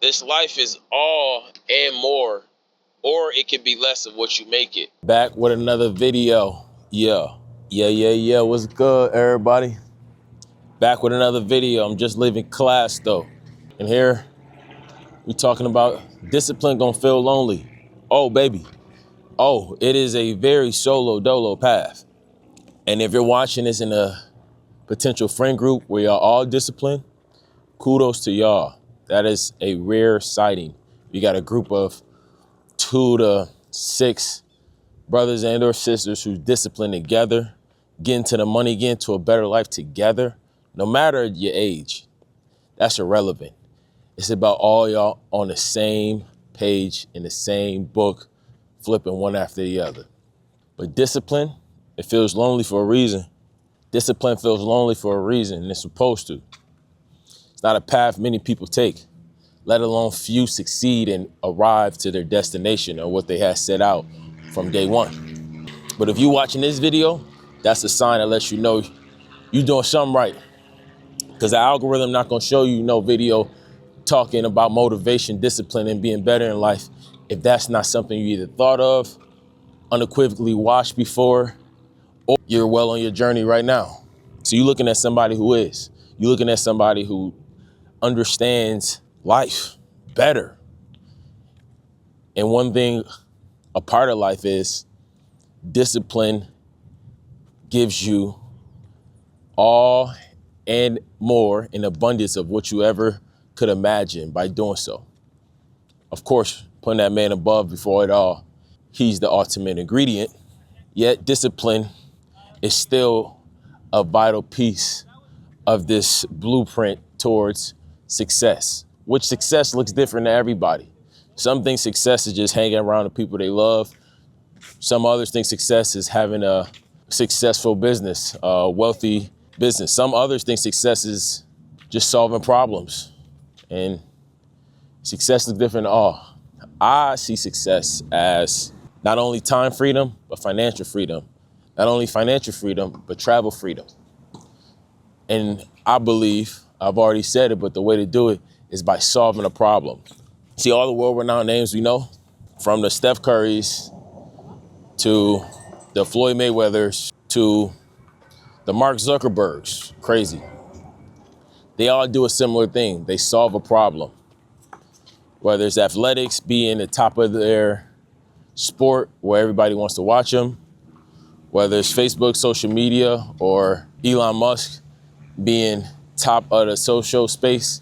This life is all and more, or it can be less of what you make it. Back with another video. Yeah. What's good, everybody? Back with another video. I'm just leaving class though. And here we talking about discipline gonna feel lonely. Oh, baby. Oh, it is a very solo dolo path. And if you're watching this in a potential friend group where y'all all disciplined, kudos to y'all. That is a rare sighting. You got a group of 2 to 6 brothers and or sisters who discipline together, getting to the money, getting to a better life together, no matter your age. That's irrelevant. It's about all y'all on the same page in the same book, flipping one after the other. But discipline, it feels lonely for a reason. Discipline feels lonely for a reason, and it's supposed to. It's not a path many people take, let alone few succeed and arrive to their destination or what they had set out from day one. But if you're watching this video, that's a sign that lets you know you're doing something right. Because the algorithm not gonna show you no video talking about motivation, discipline, and being better in life if that's not something you either thought of, unequivocally watched before, or you're well on your journey right now. So you're looking at somebody who is. You're looking at somebody who understands life better. And one thing, a part of life is discipline gives you all and more in abundance of what you ever could imagine by doing so. Of course, putting that man above before it all, he's the ultimate ingredient. Yet discipline is still a vital piece of this blueprint towards success, which success looks different to everybody. Some think success is just hanging around the people they love. Some others think success is having a successful business, a wealthy business. Some others think success is just solving problems. And success looks different to all. I see success as not only time freedom, but financial freedom. Not only financial freedom, but travel freedom. And I believe, I've already said it, but the way to do it is by solving a problem. See all the world-renowned names we know, from the Steph Currys to the Floyd Mayweathers to the Mark Zuckerbergs, crazy. They all do a similar thing. They solve a problem. Whether it's athletics, being the top of their sport where everybody wants to watch them, whether it's Facebook, social media, or Elon Musk being top of the social space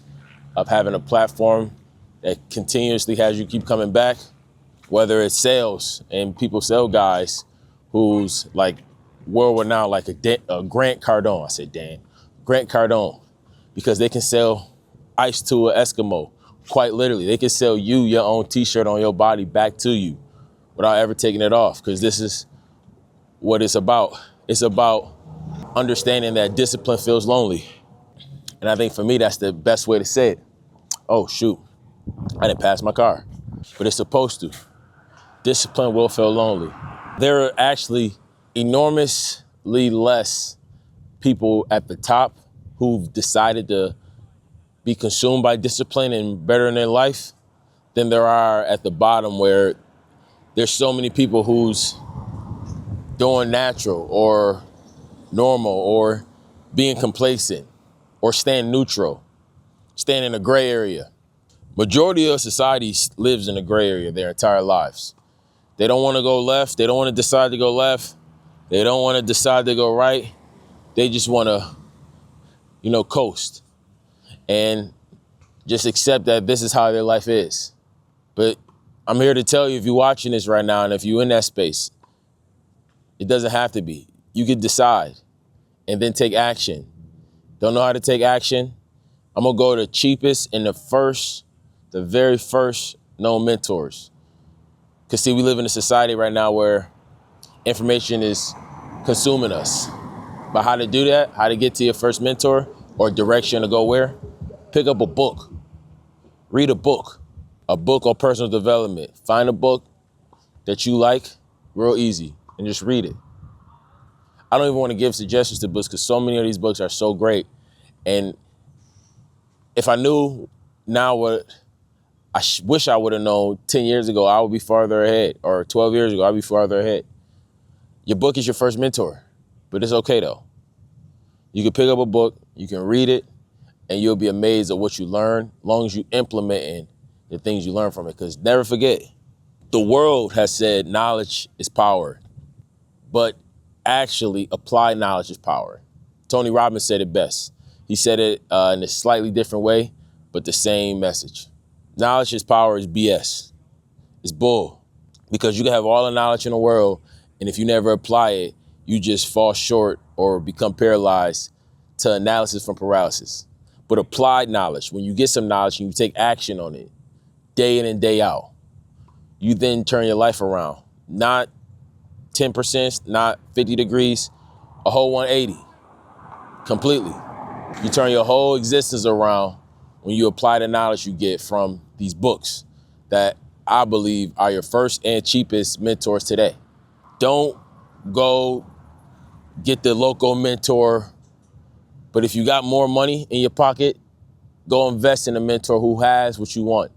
of having a platform that continuously has you keep coming back, whether it's sales and people sell guys who's like world-renowned, like a Grant Cardone. I said, Dan, Grant Cardone, because they can sell ice to an Eskimo. Quite literally, they can sell you your own t-shirt on your body back to you without ever taking it off, because this is what it's about. It's about understanding that discipline feels lonely. And I think for me, that's the best way to say it. Oh, shoot, I didn't pass my car, but it's supposed to. Discipline will feel lonely. There are actually enormously less people at the top who've decided to be consumed by discipline and better in their life than there are at the bottom, where there's so many people who's doing natural or normal or being complacent or staying neutral, staying in a gray area. Majority of society lives in a gray area their entire lives. They don't want to go left. They don't want to decide to go left. They don't want to decide to go right. They just want to, coast and just accept that this is how their life is. But I'm here to tell you, if you're watching this right now and if you're in that space, it doesn't have to be. You can decide and then take action. Don't know how to take action? I'm gonna go to cheapest and the very first known mentors. Because see, we live in a society right now where information is consuming us. But how to do that, how to get to your first mentor or direction to go where? Pick up a book. Read a book on personal development. Find a book that you like, real easy, and just read it. I don't even want to give suggestions to books because so many of these books are so great. And if I knew now what wish I would have known 10 years ago I would be farther ahead, or 12 years ago I'd be farther ahead. Your book is your first mentor, but it's okay though. You can pick up a book, you can read it, and you'll be amazed at what you learn, as long as you implement the things you learn from it. Because never forget, the world has said knowledge is power, but actually applied knowledge is power. Tony Robbins said it best. He said it in a slightly different way, but the same message. Knowledge is power is BS. It's bull. Because you can have all the knowledge in the world, and if you never apply it, you just fall short or become paralyzed to analysis from paralysis. But applied knowledge, when you get some knowledge and you take action on it, day in and day out, you then turn your life around. Not 10%, not 50 degrees, a whole 180, completely. You turn your whole existence around when you apply the knowledge you get from these books that I believe are your first and cheapest mentors today. Don't go get the local mentor, but if you got more money in your pocket, go invest in a mentor who has what you want.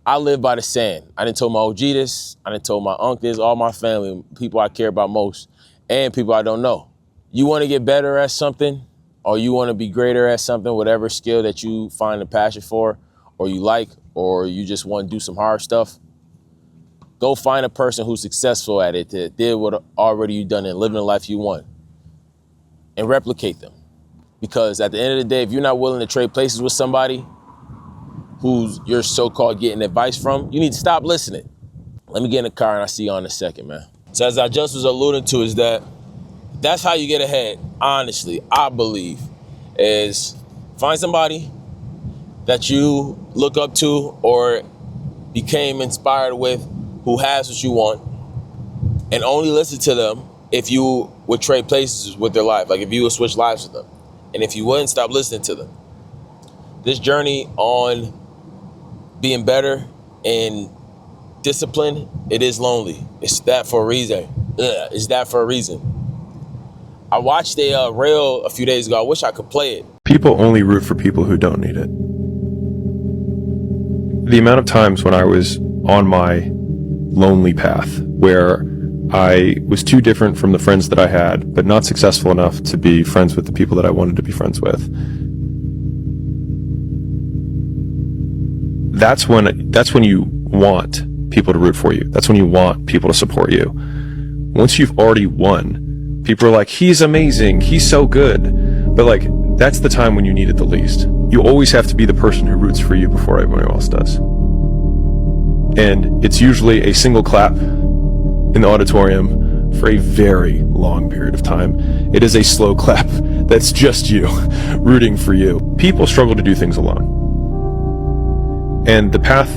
I live by the saying. I done told my OG this, I done told my uncles, all my family, people I care about most, and people I don't know. You want to get better at something, or you want to be greater at something, whatever skill that you find a passion for, or you like, or you just want to do some hard stuff, go find a person who's successful at it, that did what already you done and living the life you want, and replicate them. Because at the end of the day, if you're not willing to trade places with somebody who's you're so-called getting advice from, you need to stop listening. Let me get in the car and I'll see you in a second, man. So as I just was alluding to, is that's how you get ahead, honestly, I believe, is find somebody that you look up to or became inspired with who has what you want, and only listen to them if you would trade places with their life, like if you would switch lives with them. And if you wouldn't, stop listening to them. This journey on being better and discipline, it is lonely. It's that for a reason. It's that for a reason. I watched a reel a few days ago. I wish I could play it. People only root for people who don't need it. The amount of times when I was on my lonely path where I was too different from the friends that I had, but not successful enough to be friends with the people that I wanted to be friends with. That's when you want people to root for you. That's when you want people to support you. Once you've already won, people are like, he's amazing, he's so good. But like, that's the time when you need it the least. You always have to be the person who roots for you before everyone else does. And it's usually a single clap in the auditorium for a very long period of time. It is a slow clap that's just you rooting for you. People struggle to do things alone. And the path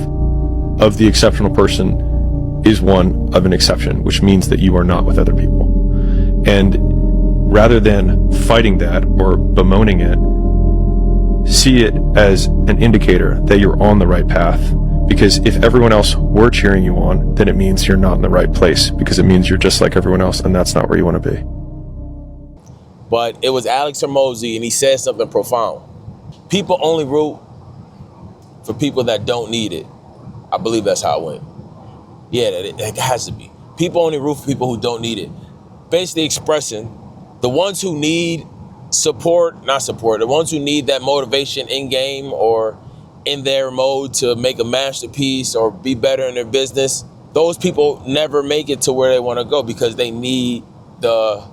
of the exceptional person is one of an exception, which means that you are not with other people. And rather than fighting that or bemoaning it, see it as an indicator that you're on the right path. Because if everyone else were cheering you on, then it means you're not in the right place, because it means you're just like everyone else, and that's not where you want to be. But it was Alex Hormozy, and he said something profound. People only root for people that don't need it. I believe that's how it went. Yeah, that has to be. People only root for people who don't need it. Basically expressing the ones who need the ones who need that motivation in game or in their mode to make a masterpiece or be better in their business, those people never make it to where they want to go because they need the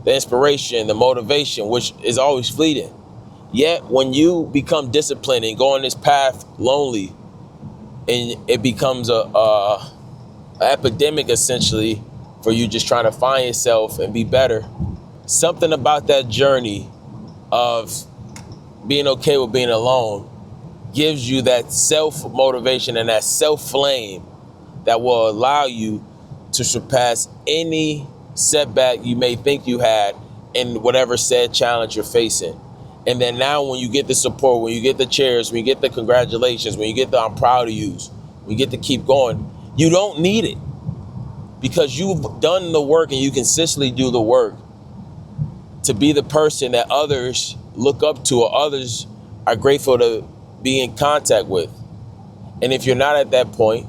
inspiration, the motivation, which is always fleeting. Yet when you become disciplined and go on this path lonely, and it becomes a epidemic essentially for you just trying to find yourself and be better, something about that journey of being okay with being alone gives you that self-motivation and that self-flame that will allow you to surpass any setback you may think you had in whatever said challenge you're facing. And then now when you get the support, when you get the cheers, when you get the congratulations, when you get the I'm proud of you, when you get to keep going, you don't need it because you've done the work and you consistently do the work to be the person that others look up to or others are grateful to be in contact with. And if you're not at that point,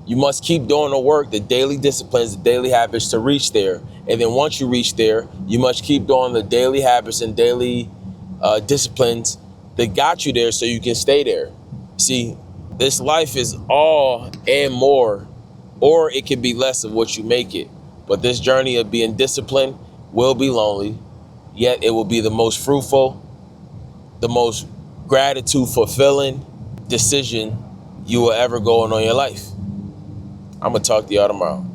you must keep doing the work, the daily disciplines, the daily habits to reach there. And then once you reach there, you must keep doing the daily habits and daily disciplines that got you there so you can stay there. See, this life is all and more, or it can be less of what you make it. But this journey of being disciplined will be lonely, yet it will be the most fruitful, the most gratitude fulfilling decision you will ever go on your life. I'm gonna talk to y'all tomorrow.